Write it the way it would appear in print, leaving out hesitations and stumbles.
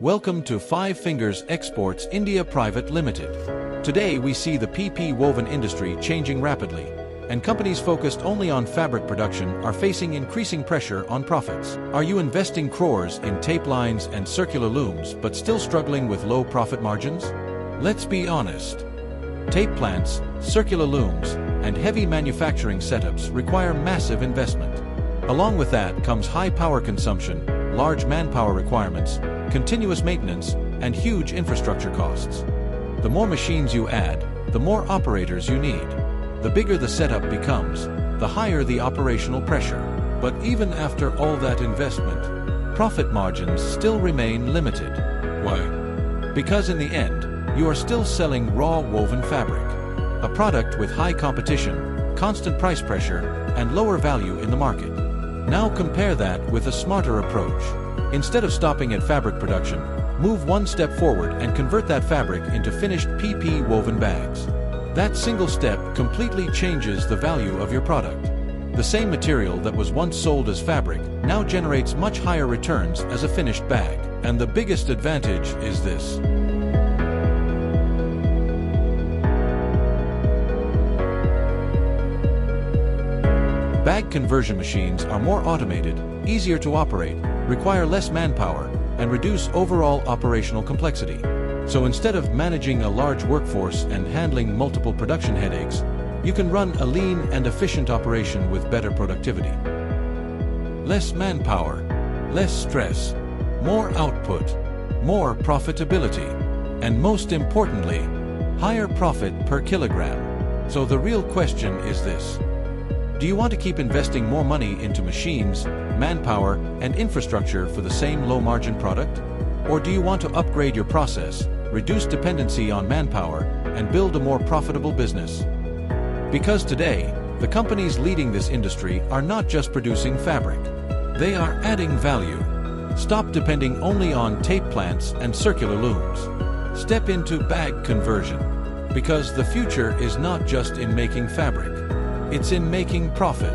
Welcome to Five Fingers Exports India Private Limited. Today we see the PP woven industry changing rapidly, and companies focused only on fabric production are facing increasing pressure on profits. Are you investing crores in tape lines and circular looms but still struggling with low profit margins? Let's be honest. Tape plants, circular looms, and heavy manufacturing setups require massive investment. Along with that comes high power consumption, large manpower requirements, continuous maintenance, and huge infrastructure costs. The more machines you add, the more operators you need. The bigger the setup becomes, the higher the operational pressure. But even after all that investment, profit margins still remain limited. Why? Because in the end, you are still selling raw woven fabric, a product with high competition, constant price pressure, and lower value in the market. Now compare that with a smarter approach. Instead of stopping at fabric production, move one step forward and convert that fabric into finished PP woven bags. That single step completely changes the value of your product. The same material that was once sold as fabric now generates much higher returns as a finished bag. And the biggest advantage is this. Bag conversion machines are more automated, easier to operate, require less manpower, and reduce overall operational complexity. So instead of managing a large workforce and handling multiple production headaches, you can run a lean and efficient operation with better productivity. Less manpower, less stress, more output, more profitability, and most importantly, higher profit per kilogram. So the real question is this. Do you want to keep investing more money into machines, manpower, and infrastructure for the same low-margin product? Or do you want to upgrade your process, reduce dependency on manpower, and build a more profitable business? Because today, the companies leading this industry are not just producing fabric. They are adding value. Stop depending only on tape plants and circular looms. Step into bag conversion. Because the future is not just in making fabric. It's in making profit.